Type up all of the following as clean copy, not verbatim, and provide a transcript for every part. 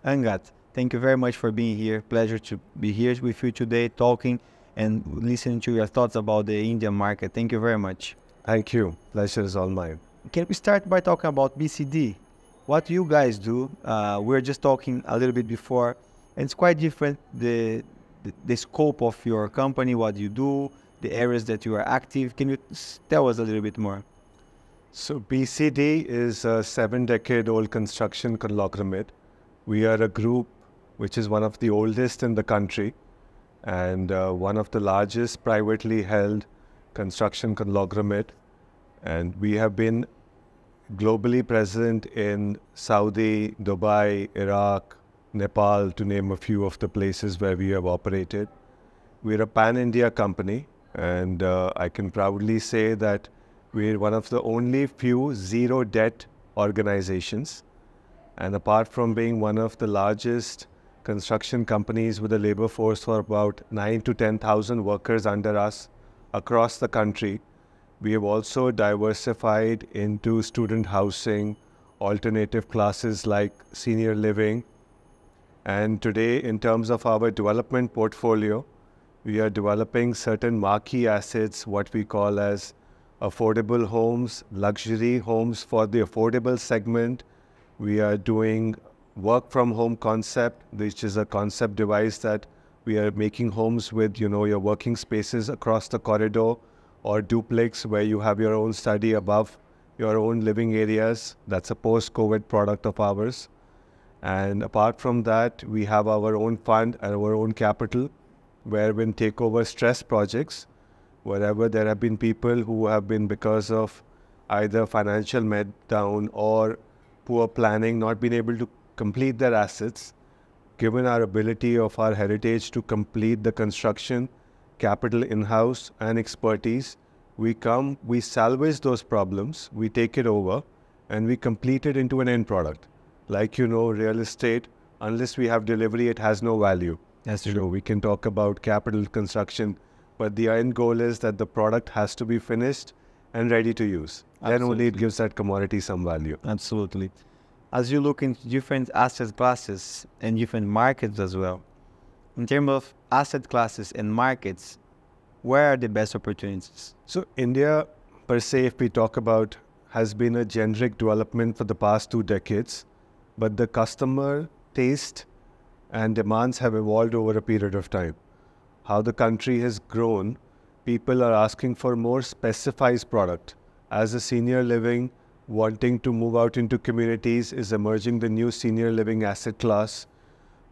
Angad, thank you very much for being here. Pleasure to be here with you today, talking and listening to your thoughts about the Indian market. Thank you very much. Thank you. Pleasure is all mine. Can we start by talking about BCD? What you guys do? We were just talking a little bit before, and it's quite different, the scope of your company, what you do, the areas that you are active. Can you tell us a little bit more? So BCD is a 7-decade-old construction conglomerate. We are a group which is one of the oldest in the country and one of the largest privately held construction conglomerate. And we have been globally present in Saudi, Dubai, Iraq, Nepal, to name a few of the places where we have operated. We're a pan-India company, and I can proudly say that we're one of the only few zero-debt organizations. And apart from being one of the largest construction companies with a labor force for about 9,000 to 10,000 workers under us across the country, we have also diversified into student housing, alternative classes like senior living. And today, in terms of our development portfolio, we are developing certain marquee assets, what we call as affordable homes, luxury homes for the affordable segment. We are doing work from home concept, which is a concept device that we are making homes with, your working spaces across the corridor, or duplex where you have your own study above your own living areas. That's a post-COVID product of ours. And apart from that, we have our own fund and our own capital where we take over stress projects, wherever there have been people who have been, because of either financial meltdown or poor planning, not been able to complete their assets. Given our ability of our heritage to complete the construction, capital in-house and expertise, we salvage those problems, we take it over, and we complete it into an end product. Like real estate, unless we have delivery, it has no value. That's true. We can talk about capital construction, but the end goal is that the product has to be finished and ready to use. Absolutely. Then only it gives that commodity some value. Absolutely. As you look into different asset classes and different markets as well, in terms of asset classes and markets, where are the best opportunities? So India, per se, if we talk about, has been a generic development for the past 2 decades, but the customer taste and demands have evolved over a period of time. How the country has grown, people are asking for more specialized product. As a senior living, wanting to move out into communities is emerging the new senior living asset class,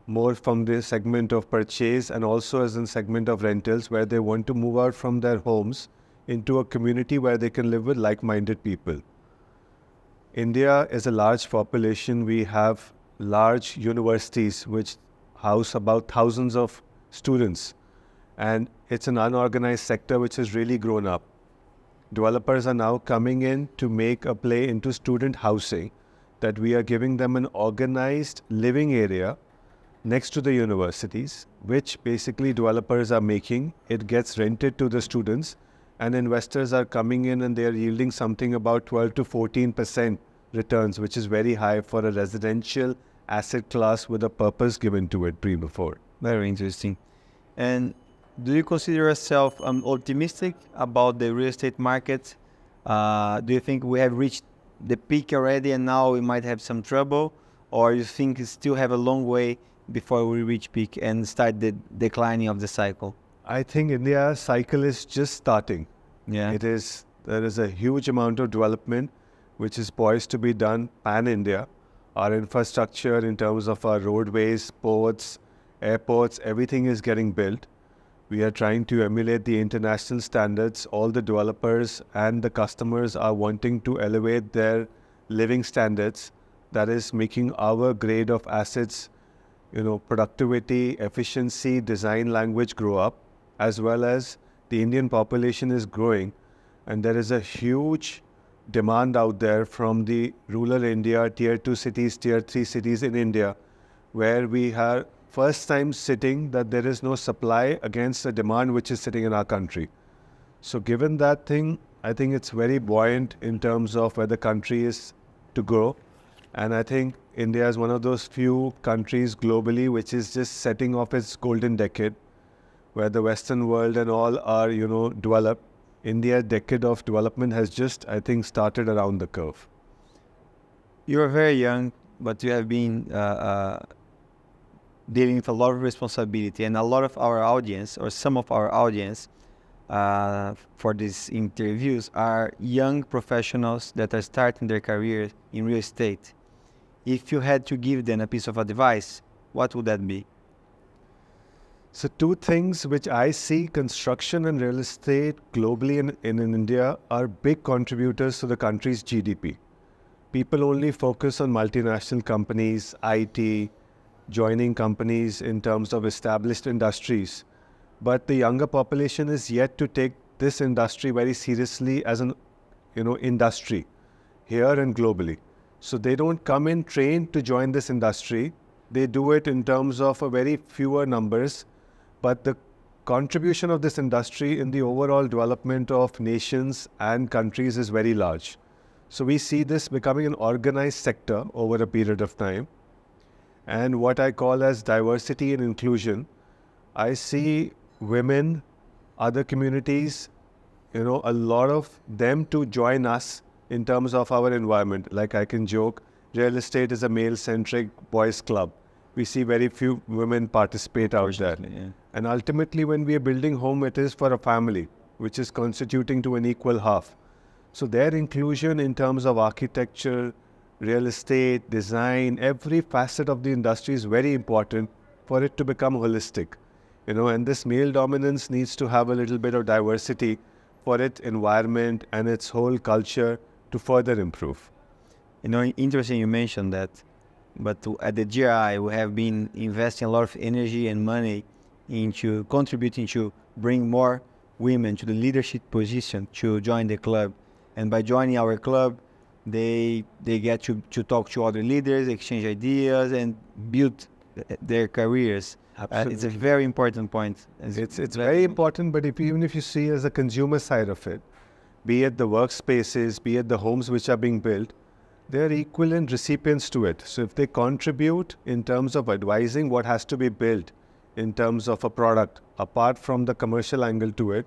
more from the segment of purchase and also as in segment of rentals, where they want to move out from their homes into a community where they can live with like-minded people. India is a large population. We have large universities which house about thousands of students, and it's an unorganized sector which has really grown up. Developers are now coming in to make a play into student housing, that we are giving them an organized living area next to the universities, which basically developers are making. It gets rented to the students, and investors are coming in and they are yielding something about 12 to 14% returns, which is very high for a residential asset class with a purpose given to it before. Very interesting. And do you consider yourself optimistic about the real estate market? Do you think we have reached the peak already and now we might have some trouble? Or you think we still have a long way before we reach peak and start the declining of the cycle? I think India's cycle is just starting. Yeah. There is a huge amount of development which is poised to be done pan-India. Our infrastructure in terms of our roadways, ports, airports, everything is getting built. We are trying to emulate the international standards. All the developers and the customers are wanting to elevate their living standards. That is making our grade of assets, productivity, efficiency, design language grow up, as well as the Indian population is growing. And there is a huge demand out there from the rural India, tier 2 cities, tier 3 cities in India, where we are first time sitting that there is no supply against the demand which is sitting in our country. So given that thing, I think it's very buoyant in terms of where the country is to grow. And I think India is one of those few countries globally which is just setting off its golden decade, where the Western world and all are, developed. India's decade of development has just, I think, started around the curve. You're very young, but you have been dealing with a lot of responsibility, and a lot of our audience, or some of our audience, for these interviews are young professionals that are starting their career in real estate. If you had to give them a piece of advice, what would that be? So two things which I see, construction and real estate globally in India are big contributors to the country's GDP. People only focus on multinational companies, IT, joining companies in terms of established industries. But the younger population is yet to take this industry very seriously as an, industry here and globally. So they don't come in trained to join this industry. They do it in terms of a very fewer numbers, but the contribution of this industry in the overall development of nations and countries is very large. So we see this becoming an organized sector over a period of time. And what I call as diversity and inclusion, I see women, other communities, a lot of them to join us in terms of our environment. Like I can joke, real estate is a male-centric boys' club. We see very few women participate out there. Yeah. And ultimately, when we are building home, it is for a family, which is constituting to an equal half. So their inclusion in terms of architecture, real estate, design, every facet of the industry is very important for it to become holistic. And this male dominance needs to have a little bit of diversity for its environment and its whole culture to further improve. Interesting you mentioned that, but at the GRI, we have been investing a lot of energy and money into contributing to bring more women to the leadership position to join the club. And by joining our club, they get to talk to other leaders, exchange ideas, and build their careers. It's a very important point. It's very important, but even if you see as a consumer side of it, be it the workspaces, be it the homes which are being built, they're equivalent recipients to it. So if they contribute in terms of advising what has to be built in terms of a product, apart from the commercial angle to it,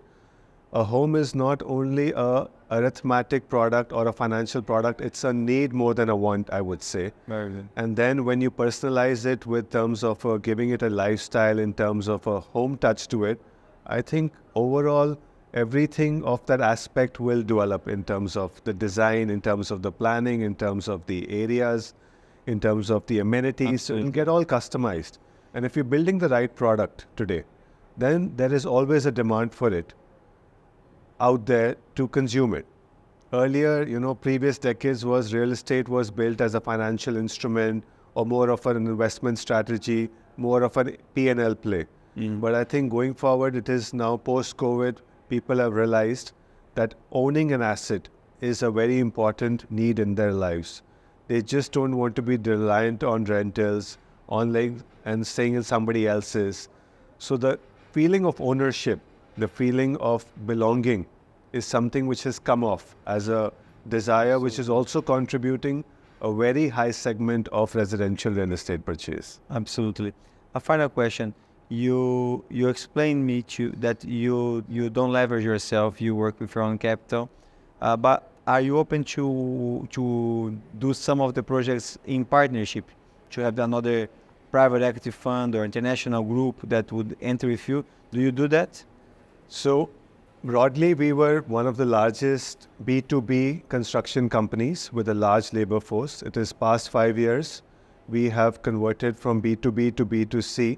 a home is not only a arithmetic product or a financial product, it's a need more than a want, I would say. Very good. And then when you personalize it with terms of giving it a lifestyle, in terms of a home touch to it, I think overall everything of that aspect will develop in terms of the design, in terms of the planning, in terms of the areas, in terms of the amenities. So it'll get all customized. And if you're building the right product today, then there is always a demand for it out there to consume it. Earlier, previous decades was real estate was built as a financial instrument or more of an investment strategy, more of an P&L play. But I think going forward, it is now post-COVID, people have realized that owning an asset is a very important need in their lives. They just don't want to be reliant on rentals, online, and staying in somebody else's. So the feeling of ownership, the feeling of belonging is something which has come off as a desire, which is also contributing a very high segment of residential real estate purchase. Absolutely. A final question. You explained me that you don't leverage yourself, you work with your own capital, but are you open to do some of the projects in partnership, to have another private equity fund or international group that would enter with you? Do you do that? So broadly, we were one of the largest B2B construction companies with a large labor force. It is past 5 years. We have converted from B2B to B2C,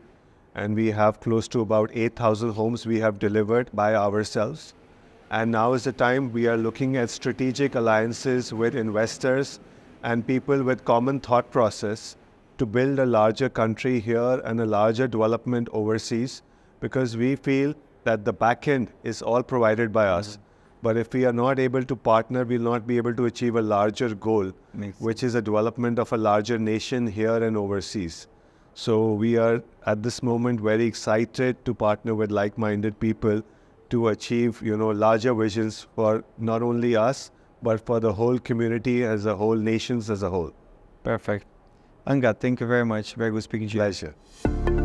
and we have close to about 8,000 homes we have delivered by ourselves. And now is the time we are looking at strategic alliances with investors and people with common thought process to build a larger country here and a larger development overseas, because we feel that the back end is all provided by us. But if we are not able to partner, we'll not be able to achieve a larger goal, which is a development of a larger nation here and overseas. So we are at this moment very excited to partner with like-minded people to achieve, larger visions for not only us, but for the whole community as a whole, nations as a whole. Perfect. Angad, thank you very much. Very good speaking to you. Pleasure.